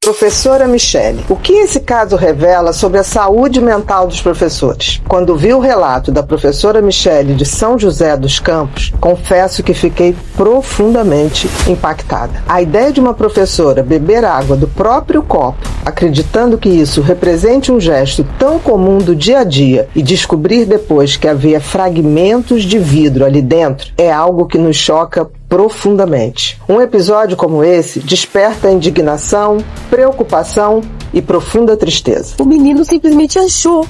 Professora Michele, o que esse caso revela sobre a saúde mental dos professores? Quando vi o relato da professora Michele de São José dos Campos, confesso que fiquei profundamente impactada. A ideia de uma professora beber água do próprio copo, acreditando que isso represente um gesto tão comum do dia a dia, e descobrir depois que havia fragmentos de vidro ali dentro, é algo que nos choca profundamente. Um episódio como esse desperta indignação, preocupação e profunda tristeza. O menino simplesmente achou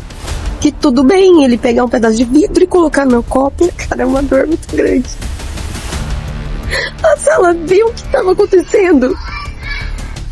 que tudo bem ele pegar um pedaço de vidro e colocar no meu copo. Cara, é uma dor muito grande. A sala viu o que estava acontecendo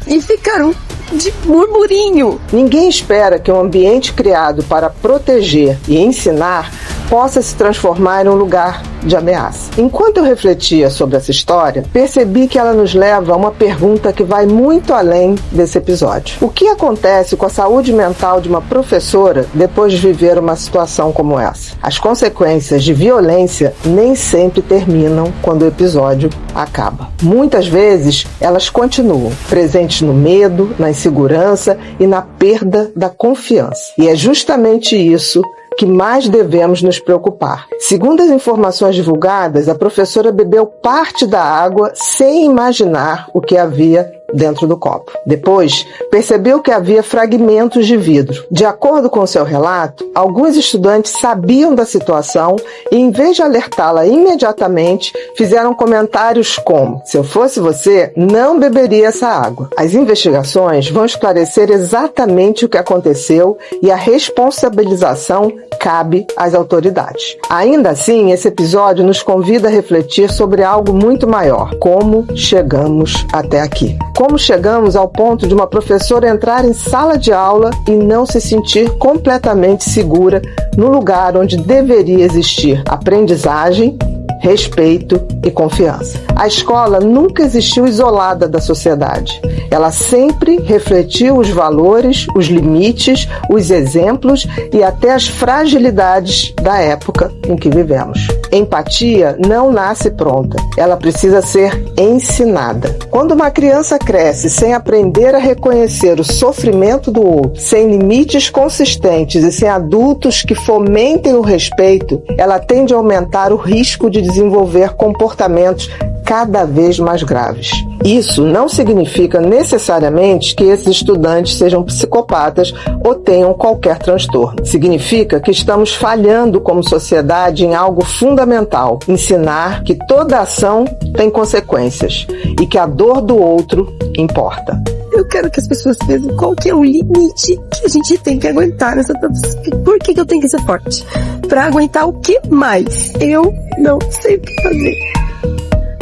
e ficaram de murmurinho. Ninguém espera que um ambiente criado para proteger e ensinar possa se transformar em um lugar de ameaça. Enquanto eu refletia sobre essa história, percebi que ela nos leva a uma pergunta que vai muito além desse episódio. O que acontece com a saúde mental de uma professora depois de viver uma situação como essa? As consequências de violência nem sempre terminam quando o episódio acaba. Muitas vezes, elas continuam, presentes no medo, na insegurança e na perda da confiança. E é justamente isso que mais devemos nos preocupar. Segundo as informações divulgadas, a professora bebeu parte da água sem imaginar o que havia dentro do copo. Depois, percebeu que havia fragmentos de vidro. De acordo com seu relato, alguns estudantes sabiam da situação e, em vez de alertá-la imediatamente, fizeram comentários como: "Se eu fosse você, não beberia essa água". As investigações vão esclarecer exatamente o que aconteceu e a responsabilização cabe às autoridades. Ainda assim, esse episódio nos convida a refletir sobre algo muito maior: como chegamos até aqui. Como chegamos ao ponto de uma professora entrar em sala de aula e não se sentir completamente segura no lugar onde deveria existir aprendizagem, respeito e confiança. A escola nunca existiu isolada da sociedade. Ela sempre refletiu os valores, os limites, os exemplos e até as fragilidades da época em que vivemos. Empatia não nasce pronta, ela precisa ser ensinada. Quando uma criança cresce sem aprender a reconhecer o sofrimento do outro, sem limites consistentes e sem adultos que fomentem o respeito, ela tende a aumentar o risco de desenvolver comportamentos cada vez mais graves. Isso não significa necessariamente que esses estudantes sejam psicopatas ou tenham qualquer transtorno. Significa que estamos falhando como sociedade em algo fundamental: ensinar que toda ação tem consequências e que a dor do outro importa. Eu quero que as pessoas vejam qual que é o limite que a gente tem que aguentar nessa profissão. Por que eu tenho que ser forte? Pra aguentar o que mais? Eu não sei o que fazer.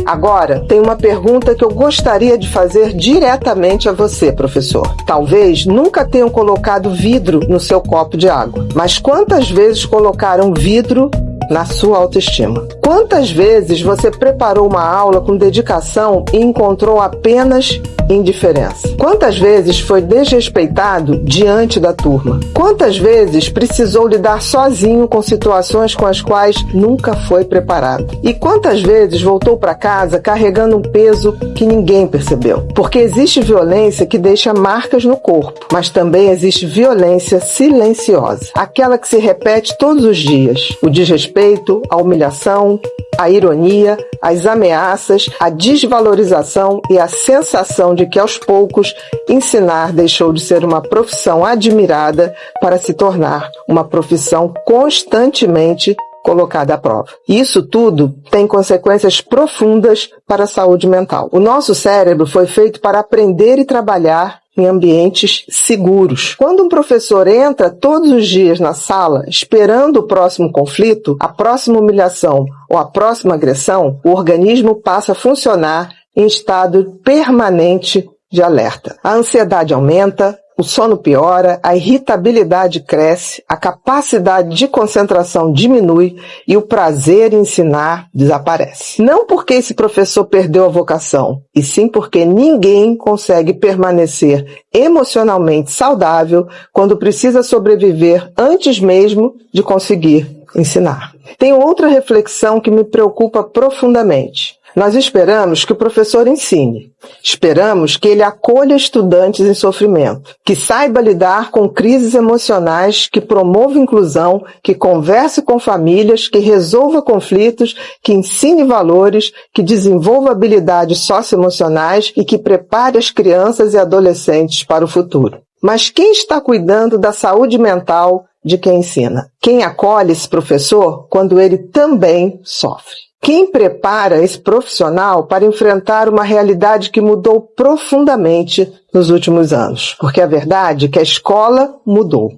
Agora, tem uma pergunta que eu gostaria de fazer diretamente a você, professor. Talvez nunca tenham colocado vidro no seu copo de água, mas quantas vezes colocaram vidro na sua autoestima? Quantas vezes você preparou uma aula com dedicação e encontrou apenas indiferença? Quantas vezes foi desrespeitado diante da turma? Quantas vezes precisou lidar sozinho com situações com as quais nunca foi preparado? E quantas vezes voltou para casa carregando um peso que ninguém percebeu? Porque existe violência que deixa marcas no corpo, mas também existe violência silenciosa, aquela que se repete todos os dias: o desrespeito, a humilhação, a ironia, as ameaças, a desvalorização e a sensação de que, aos poucos, ensinar deixou de ser uma profissão admirada para se tornar uma profissão constantemente colocada à prova. Isso tudo tem consequências profundas para a saúde mental. O nosso cérebro foi feito para aprender e trabalhar em ambientes seguros. Quando um professor entra todos os dias na sala esperando o próximo conflito, a próxima humilhação ou a próxima agressão, o organismo passa a funcionar em estado permanente de alerta. A ansiedade aumenta, o sono piora, a irritabilidade cresce, a capacidade de concentração diminui e o prazer em ensinar desaparece. Não porque esse professor perdeu a vocação, e sim porque ninguém consegue permanecer emocionalmente saudável quando precisa sobreviver antes mesmo de conseguir ensinar. Tem outra reflexão que me preocupa profundamente. Nós esperamos que o professor ensine. Esperamos que ele acolha estudantes em sofrimento, que saiba lidar com crises emocionais, que promova inclusão, que converse com famílias, que resolva conflitos, que ensine valores, que desenvolva habilidades socioemocionais e que prepare as crianças e adolescentes para o futuro. Mas quem está cuidando da saúde mental de quem ensina? Quem acolhe esse professor quando ele também sofre? Quem prepara esse profissional para enfrentar uma realidade que mudou profundamente nos últimos anos? Porque a verdade é que a escola mudou.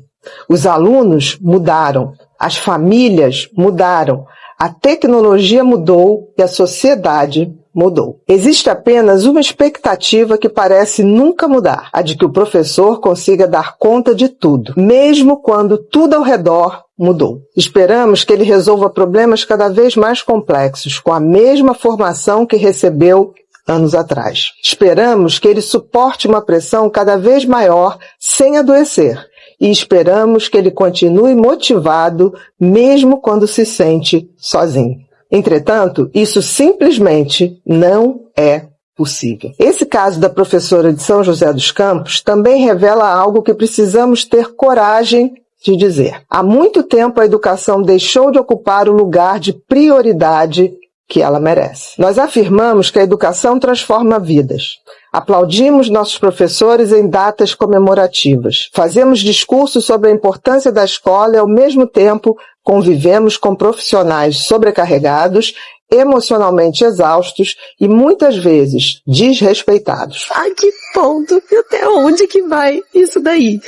Os alunos mudaram. As famílias mudaram. A tecnologia mudou e a sociedade mudou. Existe apenas uma expectativa que parece nunca mudar, a de que o professor consiga dar conta de tudo, mesmo quando tudo ao redor mudou. Esperamos que ele resolva problemas cada vez mais complexos, com a mesma formação que recebeu anos atrás. Esperamos que ele suporte uma pressão cada vez maior sem adoecer. E esperamos que ele continue motivado, mesmo quando se sente sozinho. Entretanto, isso simplesmente não é possível. Esse caso da professora de São José dos Campos também revela algo que precisamos ter coragem de dizer. Há muito tempo a educação deixou de ocupar o lugar de prioridade que ela merece. Nós afirmamos que a educação transforma vidas. Aplaudimos nossos professores em datas comemorativas. Fazemos discursos sobre a importância da escola e, ao mesmo tempo, convivemos com profissionais sobrecarregados, emocionalmente exaustos e, muitas vezes, desrespeitados. A que ponto? Até onde que vai isso daí?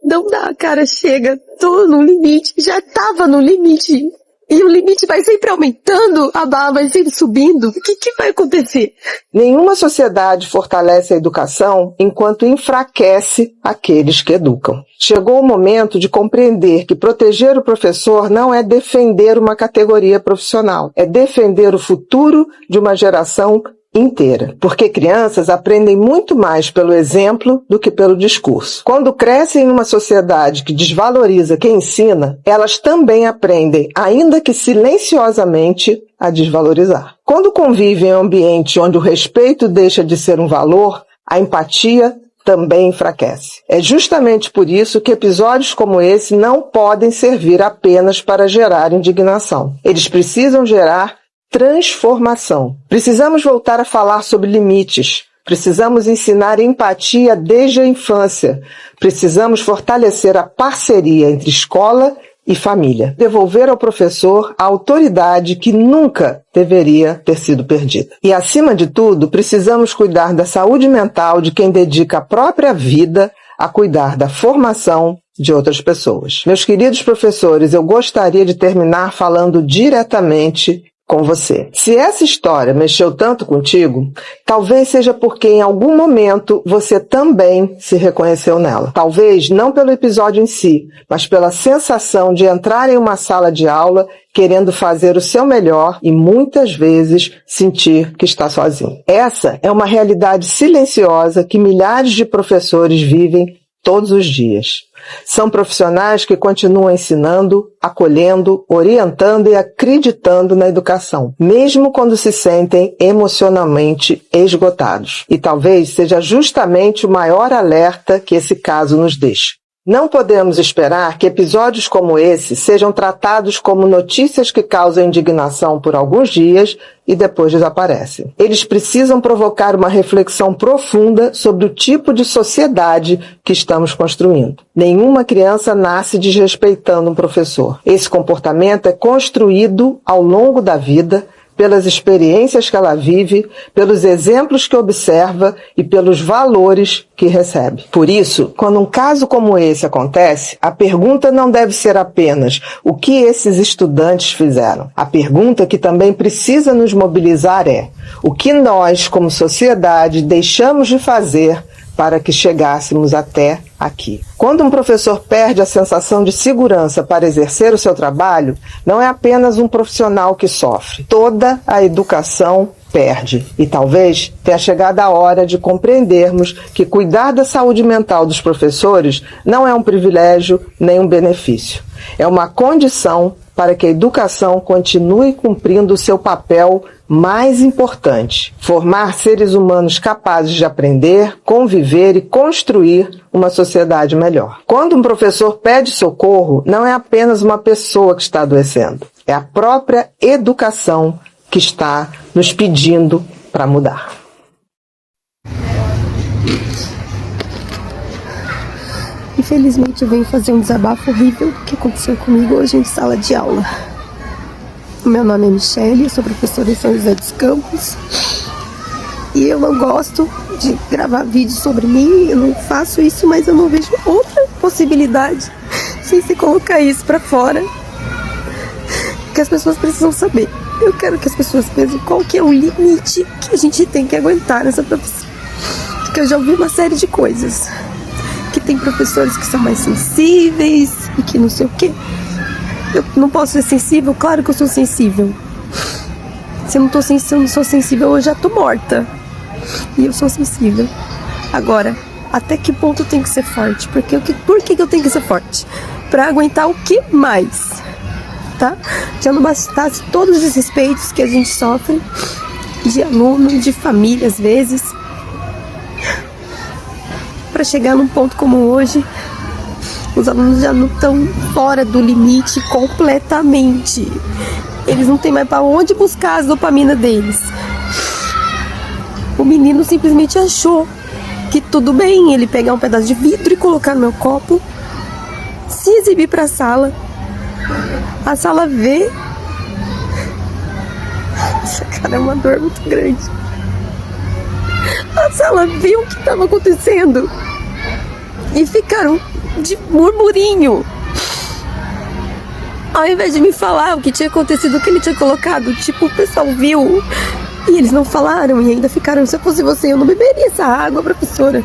Não dá, cara, chega. Tô no limite. Já tava no limite. E o limite vai sempre aumentando, a barra vai sempre subindo. O que vai acontecer? Nenhuma sociedade fortalece a educação enquanto enfraquece aqueles que educam. Chegou o momento de compreender que proteger o professor não é defender uma categoria profissional, é defender o futuro de uma geração inteira, porque crianças aprendem muito mais pelo exemplo do que pelo discurso. Quando crescem em uma sociedade que desvaloriza quem ensina, elas também aprendem, ainda que silenciosamente, a desvalorizar. Quando convivem em um ambiente onde o respeito deixa de ser um valor, a empatia também enfraquece. É justamente por isso que episódios como esse não podem servir apenas para gerar indignação. Eles precisam gerar transformação. Precisamos voltar a falar sobre limites. Precisamos ensinar empatia desde a infância. Precisamos fortalecer a parceria entre escola e família. Devolver ao professor a autoridade que nunca deveria ter sido perdida. E, acima de tudo, precisamos cuidar da saúde mental de quem dedica a própria vida a cuidar da formação de outras pessoas. Meus queridos professores, eu gostaria de terminar falando diretamente com você. Se essa história mexeu tanto contigo, talvez seja porque em algum momento você também se reconheceu nela. Talvez não pelo episódio em si, mas pela sensação de entrar em uma sala de aula querendo fazer o seu melhor e muitas vezes sentir que está sozinho. Essa é uma realidade silenciosa que milhares de professores vivem todos os dias. São profissionais que continuam ensinando, acolhendo, orientando e acreditando na educação, mesmo quando se sentem emocionalmente esgotados. E talvez seja justamente o maior alerta que esse caso nos deixa. Não podemos esperar que episódios como esse sejam tratados como notícias que causam indignação por alguns dias e depois desaparecem. Eles precisam provocar uma reflexão profunda sobre o tipo de sociedade que estamos construindo. Nenhuma criança nasce desrespeitando um professor. Esse comportamento é construído ao longo da vida, pelas experiências que ela vive, pelos exemplos que observa e pelos valores que recebe. Por isso, quando um caso como esse acontece, a pergunta não deve ser apenas o que esses estudantes fizeram. A pergunta que também precisa nos mobilizar é: o que nós, como sociedade, deixamos de fazer para que chegássemos até aqui? Quando um professor perde a sensação de segurança para exercer o seu trabalho, não é apenas um profissional que sofre. Toda a educação perde. E talvez tenha chegado a hora de compreendermos que cuidar da saúde mental dos professores não é um privilégio nem um benefício. É uma condição para que a educação continue cumprindo o seu papel mais importante: formar seres humanos capazes de aprender, conviver e construir uma sociedade melhor. Quando um professor pede socorro, não é apenas uma pessoa que está adoecendo, é a própria educação que está nos pedindo para mudar. Infelizmente eu venho fazer um desabafo horrível que aconteceu comigo hoje em sala de aula. Meu nome é Michele, eu sou professora em São José dos Campos. E eu não gosto de gravar vídeos sobre mim, eu não faço isso, mas eu não vejo outra possibilidade sem se colocar isso pra fora. Que as pessoas precisam saber. Eu quero que as pessoas pensem qual que é o limite que a gente tem que aguentar nessa profissão. Porque eu já ouvi uma série de coisas. Que tem professores que são mais sensíveis e que não sei o quê. Eu não posso ser sensível? Claro que eu sou sensível. Se eu não sou sensível, eu já tô morta. E eu sou sensível. Agora, até que ponto eu tenho que ser forte? Por que eu tenho que ser forte? Pra aguentar o que mais? Tá? Já não bastasse todos os desrespeitos que a gente sofre de aluno, de família às vezes, para chegar num ponto como hoje, os alunos já não estão fora do limite completamente. Eles não têm mais para onde buscar as dopamina deles. O menino simplesmente achou que tudo bem ele pegar um pedaço de vidro e colocar no meu copo, se exibir para a sala vê. Essa cara é uma dor muito grande. A sala viu o que estava acontecendo e ficaram de murmurinho. Ao invés de me falar o que tinha acontecido, o que ele tinha colocado, tipo, o pessoal viu e eles não falaram e ainda ficaram: se eu fosse você, eu não beberia essa água, professora.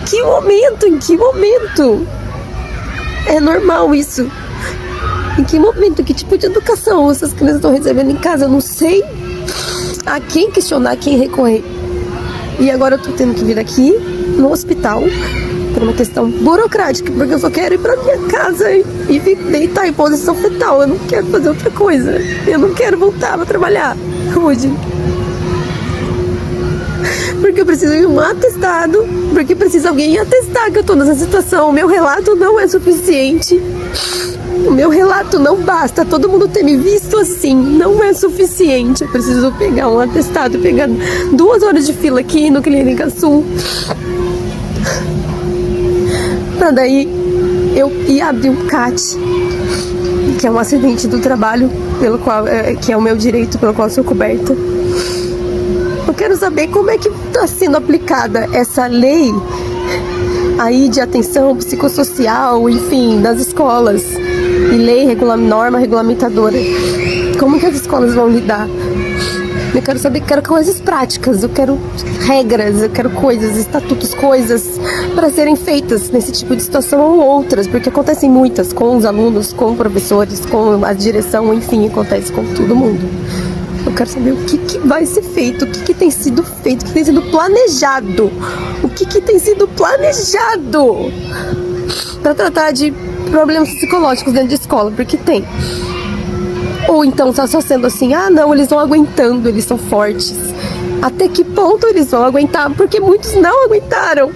Que momento? Em que momento? É normal isso? Em que momento? Que tipo de educação essas crianças estão recebendo em casa? Eu não sei a quem questionar, a quem recorrer. E agora eu tô tendo que vir aqui no hospital por uma questão burocrática, porque eu só quero ir pra minha casa e deitar em posição fetal. Eu não quero fazer outra coisa. Eu não quero voltar pra trabalhar hoje. Porque eu preciso de um atestado, porque precisa alguém atestar que eu tô nessa situação. O meu relato não é suficiente. O meu relato não basta. Todo mundo ter me visto assim não é suficiente. Eu preciso pegar um atestado, pegar 2 horas de fila aqui no Clínica Sul, pra daí eu ir abrir um CAT, que é um acidente do trabalho, pelo qual que é o meu direito, pelo qual eu sou coberta. Eu quero saber como é que está sendo aplicada essa lei aí de atenção psicossocial, enfim, das escolas, e lei, norma regulamentadora. Como que as escolas vão lidar? Eu quero saber, quero coisas práticas, eu quero regras, eu quero coisas, estatutos, coisas para serem feitas nesse tipo de situação ou outras, porque acontecem muitas com os alunos, com professores, com a direção, enfim, acontece com todo mundo. Eu quero saber o que vai ser feito, o que tem sido feito, o que tem sido planejado. O que tem sido planejado para tratar de problemas psicológicos dentro de escola, porque tem. Ou então está só sendo assim: ah não, eles vão aguentando, eles são fortes. Até que ponto eles vão aguentar? Porque muitos não aguentaram.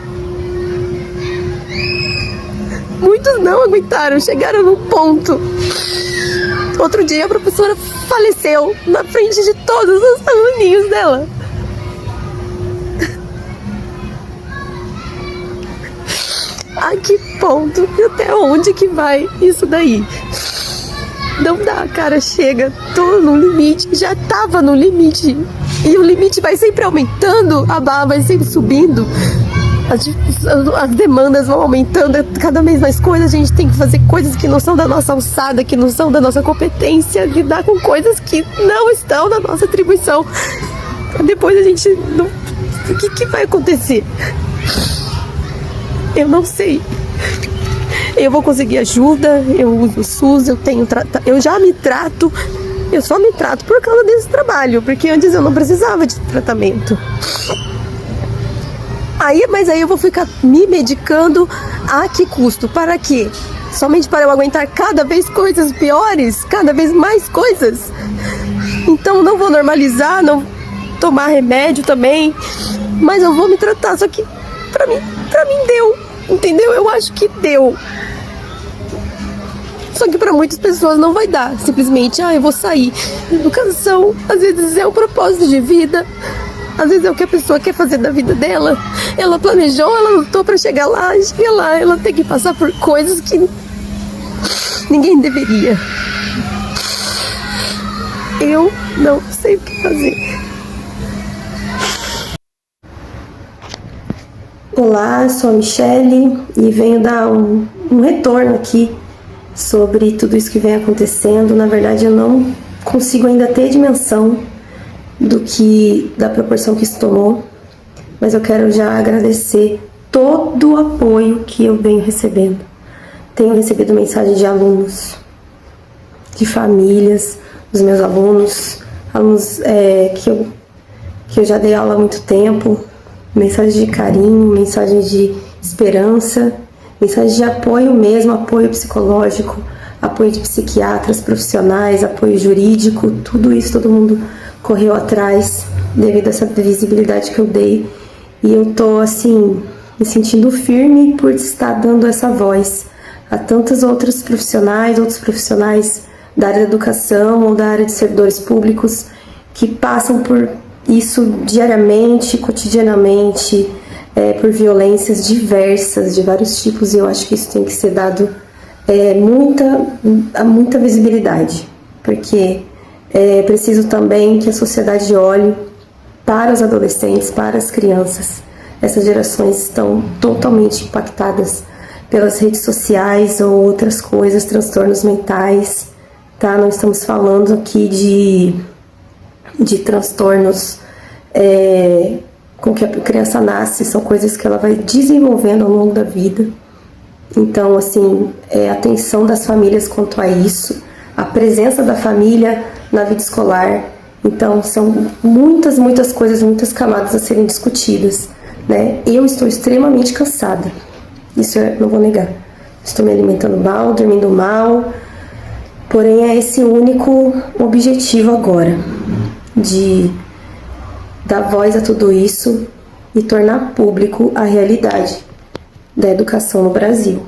Muitos não aguentaram, chegaram num ponto. Outro dia a professora faleceu na frente de todos os aluninhos dela. A que ponto e até onde que vai isso daí? Não dá, cara, chega, tô no limite, já tava no limite. E o limite vai sempre aumentando, a barra vai sempre subindo. As demandas vão aumentando, cada vez mais coisas, a gente tem que fazer coisas que não são da nossa alçada, que não são da nossa competência, lidar com coisas que não estão na nossa atribuição. Depois a gente não... O que vai acontecer? Eu não sei. Eu vou conseguir ajuda, eu uso o SUS, eu já me trato, eu só me trato por causa desse trabalho, porque antes eu não precisava de tratamento. Mas aí eu vou ficar me medicando a que custo? Para quê? somente para eu aguentar cada vez coisas piores, cada vez mais coisas. Então não vou normalizar, não tomar remédio também, mas eu vou me tratar. Só que pra mim deu, entendeu? Eu acho que deu. Só que para muitas pessoas não vai dar. Simplesmente, eu vou sair. Educação, às vezes é um propósito de vida. Às vezes é o que a pessoa quer fazer da vida dela. Ela planejou, ela lutou para chegar lá. Chega lá, ela tem que passar por coisas que ninguém deveria. Eu não sei o que fazer. Olá, sou a Michele e venho dar um retorno aqui sobre tudo isso que vem acontecendo. Na verdade, eu não consigo ainda ter dimensão da proporção que isso tomou, mas eu quero já agradecer todo o apoio que eu venho recebendo. Tenho recebido mensagem de alunos, de famílias, dos meus alunos que eu já dei aula há muito tempo, mensagens de carinho, mensagens de esperança, mensagens de apoio mesmo, apoio psicológico, apoio de psiquiatras profissionais, apoio jurídico, tudo isso todo mundo correu atrás devido a essa visibilidade que eu dei. E eu tô assim, me sentindo firme por estar dando essa voz a tantos outros profissionais da área da educação ou da área de servidores públicos que passam por isso diariamente, cotidianamente, por violências diversas, de vários tipos, e eu acho que isso tem que ser dado muita visibilidade, porque é preciso também que a sociedade olhe para os adolescentes, para as crianças. Essas gerações estão totalmente impactadas pelas redes sociais ou outras coisas, transtornos mentais, tá? Não estamos falando aqui de transtornos com que a criança nasce, são coisas que ela vai desenvolvendo ao longo da vida. Então, assim, a atenção das famílias quanto a isso, a presença da família na vida escolar. Então, são muitas coisas, muitas camadas a serem discutidas, né? Eu estou extremamente cansada, isso eu não vou negar. Estou me alimentando mal, dormindo mal, porém é esse o único objetivo agora, de dar voz a tudo isso e tornar público a realidade da educação no Brasil.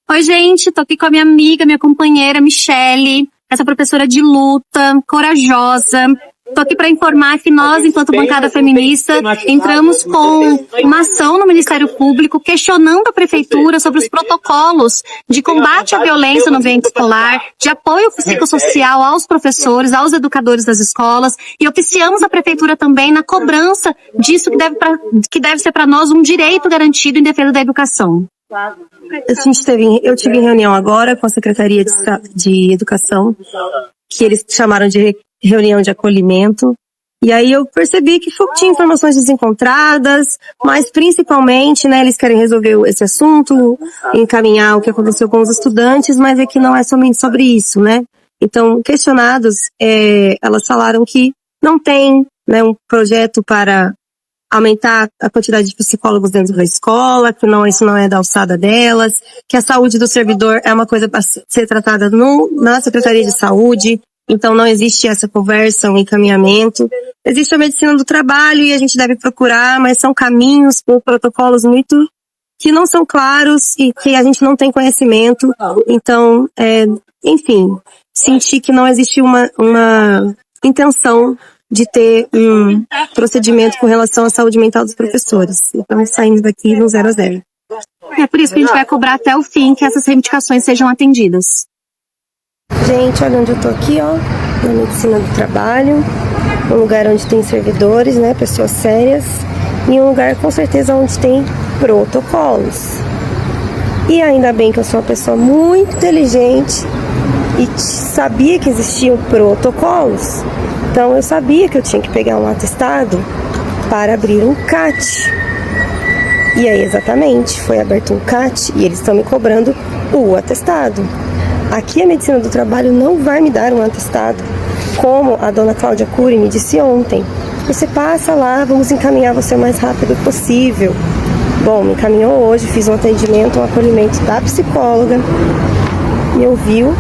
Oi, gente, tô aqui com a minha amiga, minha companheira Michele, essa professora de luta, corajosa. Tô aqui para informar que nós, enquanto bancada feminista, entramos com uma ação no Ministério Público questionando a Prefeitura sobre os protocolos de combate à violência no ambiente escolar, de apoio psicossocial aos professores, aos educadores das escolas, e oficiamos a Prefeitura também na cobrança disso que deve ser para nós um direito garantido em defesa da educação. Eu tive reunião agora com a Secretaria de Educação, que eles chamaram de reunião de acolhimento, e aí eu percebi que tinha informações desencontradas, mas principalmente, né, eles querem resolver esse assunto, encaminhar o que aconteceu com os estudantes, mas é que não é somente sobre isso, né? Então, questionados, elas falaram que não tem, né, um projeto para aumentar a quantidade de psicólogos dentro da escola, que isso não é da alçada delas, que a saúde do servidor é uma coisa para ser tratada na Secretaria de Saúde, então não existe essa conversa, um encaminhamento. Existe a medicina do trabalho e a gente deve procurar, mas são caminhos com protocolos muito que não são claros e que a gente não tem conhecimento. Então, enfim, senti que não existe uma intenção de ter um procedimento com relação à saúde mental dos professores. Então, saímos daqui no 0 a 0. É por isso que a gente vai cobrar até o fim que essas reivindicações sejam atendidas. Gente, olha onde eu tô aqui, ó, na medicina do trabalho, um lugar onde tem servidores, né, pessoas sérias, e um lugar com certeza onde tem protocolos. E ainda bem que eu sou uma pessoa muito inteligente e sabia que existiam protocolos. Então eu sabia que eu tinha que pegar um atestado para abrir um CAT. E aí exatamente, foi aberto um CAT e eles estão me cobrando o atestado. Aqui a medicina do trabalho não vai me dar um atestado, como a dona Cláudia Cury me disse ontem. Você passa lá, vamos encaminhar você o mais rápido possível. Bom, me encaminhou hoje, fiz um atendimento, um acolhimento da psicóloga, me ouviu,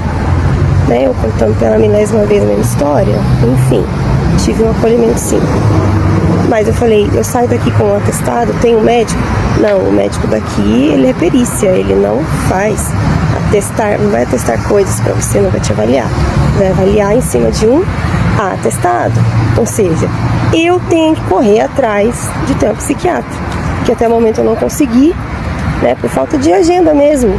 né, eu contando pela milésima vez a minha história, enfim, tive um acolhimento sim. Mas eu falei, eu saio daqui com um atestado, tem um médico? Não, o médico daqui, ele é perícia, ele não faz atestar, não vai atestar coisas pra você, não vai te avaliar. Vai avaliar em cima de um atestado. Ou seja, eu tenho que correr atrás de ter um psiquiatra, que até o momento eu não consegui, né, por falta de agenda mesmo.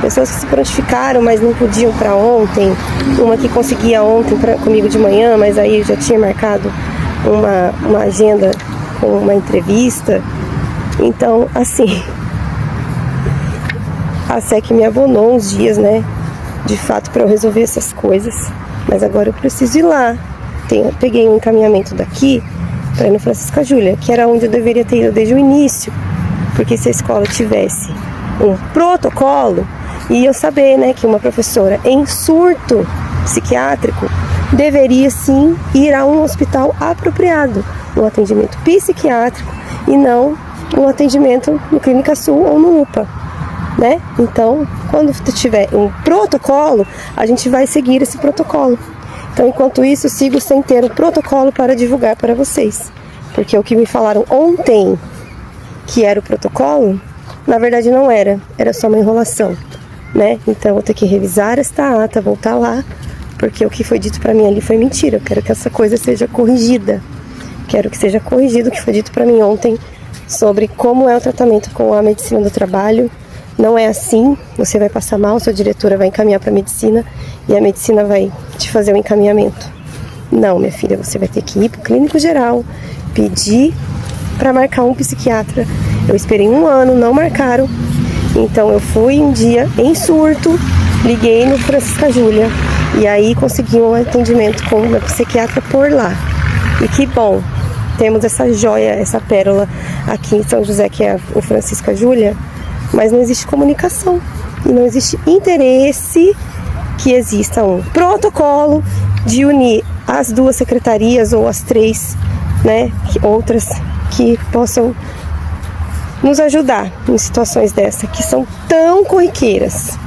Pessoas que se prontificaram, mas não podiam para ontem. Uma que conseguia ontem comigo de manhã, mas aí eu já tinha marcado uma agenda com uma entrevista. Então, assim, a SEC me abonou uns dias, né, de fato, para eu resolver essas coisas. Mas agora eu preciso ir lá. Peguei um encaminhamento daqui para ir no Francisca Júlia, que era onde eu deveria ter ido desde o início. Porque se a escola tivesse um protocolo, e eu saber, né, que uma professora em surto psiquiátrico deveria sim ir a um hospital apropriado, um atendimento psiquiátrico e não um atendimento no Clínica Sul ou no UPA, né? Então, quando tiver um protocolo, a gente vai seguir esse protocolo. Então, enquanto isso, eu sigo sem ter um protocolo para divulgar para vocês, porque o que me falaram ontem que era o protocolo, na verdade não era só uma enrolação, né? Então eu vou ter que revisar esta ata, voltar lá, porque o que foi dito para mim ali foi mentira. Eu quero que essa coisa seja corrigida. Quero que seja corrigido o que foi dito para mim ontem sobre como é o tratamento com a medicina do trabalho. Não é assim, você vai passar mal, sua diretora vai encaminhar para a medicina e a medicina vai te fazer um encaminhamento. Não, minha filha, você vai ter que ir para o clínico geral, pedir para marcar um psiquiatra. Eu esperei 1 ano, não marcaram. Então eu fui um dia em surto, liguei no Francisca Júlia e aí consegui um atendimento com uma psiquiatra por lá. E que bom, temos essa joia, essa pérola aqui em São José, que é o Francisca Júlia, mas não existe comunicação e não existe interesse que exista um protocolo de unir as 2 secretarias ou as 3, né, outras que possam nos ajudar em situações dessa, que são tão corriqueiras.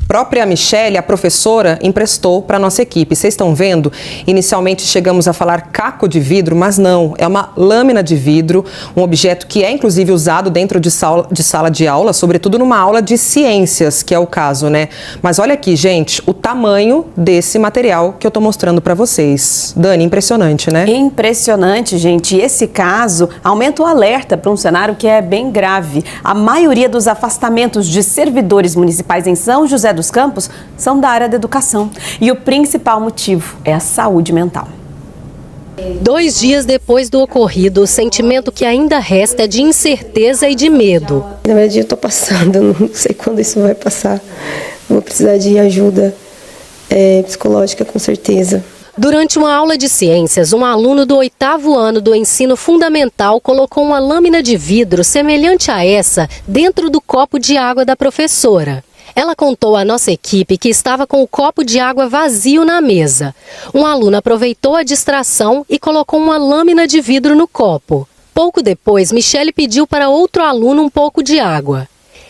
Própria Michele, a professora, emprestou para a nossa equipe. Vocês estão vendo? Inicialmente chegamos a falar caco de vidro, mas não. É uma lâmina de vidro, um objeto que é inclusive usado dentro de sala de aula, sobretudo numa aula de ciências, que é o caso, né? Mas olha aqui, gente, o tamanho desse material que eu estou mostrando para vocês. Dani, impressionante, né? Impressionante, gente. E esse caso aumenta o alerta para um cenário que é bem grave. A maioria dos afastamentos de servidores municipais em São José dos Campos são da área da educação. E o principal motivo é a saúde mental. 2 dias depois do ocorrido, o sentimento que ainda resta é de incerteza e de medo. Na verdade, eu tô passando, não sei quando isso vai passar. Vou precisar de ajuda psicológica, com certeza. Durante uma aula de ciências, um aluno do 8º ano do ensino fundamental colocou uma lâmina de vidro semelhante a essa dentro do copo de água da professora. Ela contou à nossa equipe que estava com o copo de água vazio na mesa. Um aluno aproveitou a distração e colocou uma lâmina de vidro no copo. Pouco depois, Michele pediu para outro aluno um pouco de água.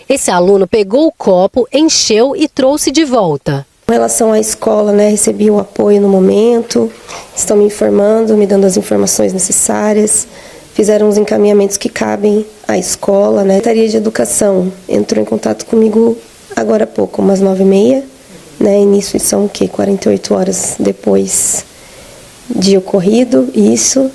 Esse aluno pegou o copo, encheu e trouxe de volta. Com relação à escola, recebi o apoio no momento, estão me informando, me dando as informações necessárias, fizeram os encaminhamentos que cabem à escola, A Secretaria de Educação entrou em contato comigo agora há pouco, umas 9h30, e nisso são 48 horas depois de ocorrido, isso,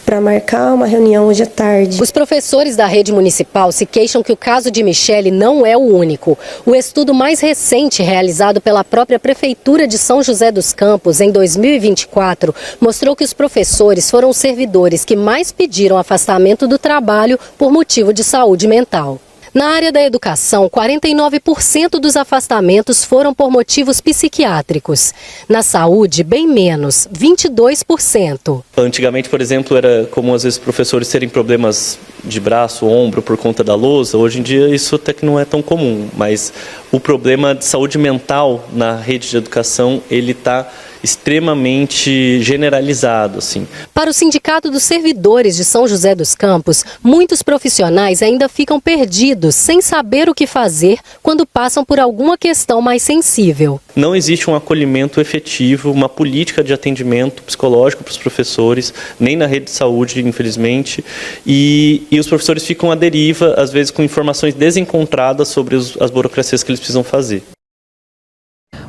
para marcar uma reunião hoje à tarde. Os professores da rede municipal se queixam que o caso de Michele não é o único. O estudo mais recente, realizado pela própria Prefeitura de São José dos Campos em 2024, mostrou que os professores foram os servidores que mais pediram afastamento do trabalho por motivo de saúde mental. Na área da educação, 49% dos afastamentos foram por motivos psiquiátricos. Na saúde, bem menos, 22%. Antigamente, por exemplo, era comum às vezes professores terem problemas de braço, ombro por conta da lousa. Hoje em dia isso até que não é tão comum, mas o problema de saúde mental na rede de educação, ele está extremamente generalizado, assim. Para o Sindicato dos Servidores de São José dos Campos, muitos profissionais ainda ficam perdidos, sem saber o que fazer quando passam por alguma questão mais sensível. Não existe um acolhimento efetivo, uma política de atendimento psicológico para os professores, nem na rede de saúde, infelizmente, e os professores ficam à deriva, às vezes com informações desencontradas sobre as burocracias que eles precisam fazer.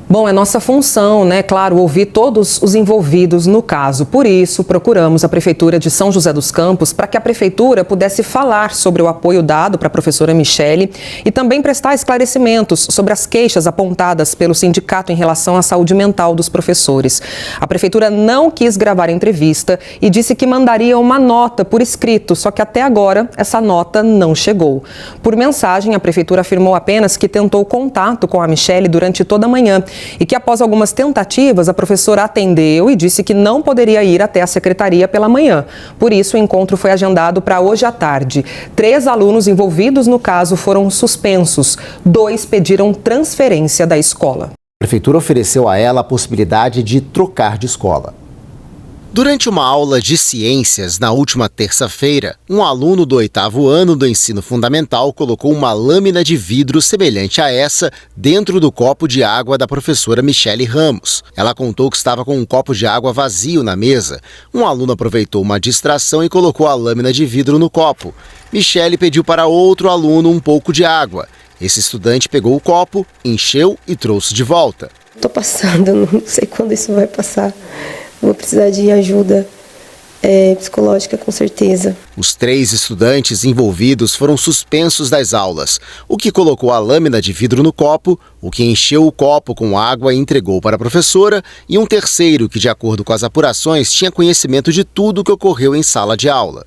Bom, é nossa função, claro, ouvir todos os envolvidos no caso. Por isso, procuramos a Prefeitura de São José dos Campos para que a Prefeitura pudesse falar sobre o apoio dado para a professora Michele e também prestar esclarecimentos sobre as queixas apontadas pelo sindicato em relação à saúde mental dos professores. A Prefeitura não quis gravar a entrevista e disse que mandaria uma nota por escrito, só que até agora essa nota não chegou. Por mensagem, a Prefeitura afirmou apenas que tentou contato com a Michele durante toda a manhã e que após algumas tentativas a professora atendeu e disse que não poderia ir até a secretaria pela manhã. Por isso o encontro foi agendado para hoje à tarde. 3 alunos envolvidos no caso foram suspensos. 2 pediram transferência da escola. A Prefeitura ofereceu a ela a possibilidade de trocar de escola. Durante uma aula de ciências na última terça-feira, um aluno do 8º ano do ensino fundamental colocou uma lâmina de vidro semelhante a essa dentro do copo de água da professora Michele Ramos. Ela contou que estava com um copo de água vazio na mesa. Um aluno aproveitou uma distração e colocou a lâmina de vidro no copo. Michele pediu para outro aluno um pouco de água. Esse estudante pegou o copo, encheu e trouxe de volta. Tô passando, não sei quando isso vai passar. Vou precisar de ajuda psicológica, com certeza. Os 3 estudantes envolvidos foram suspensos das aulas, o que colocou a lâmina de vidro no copo, o que encheu o copo com água e entregou para a professora, e um terceiro que, de acordo com as apurações, tinha conhecimento de tudo o que ocorreu em sala de aula.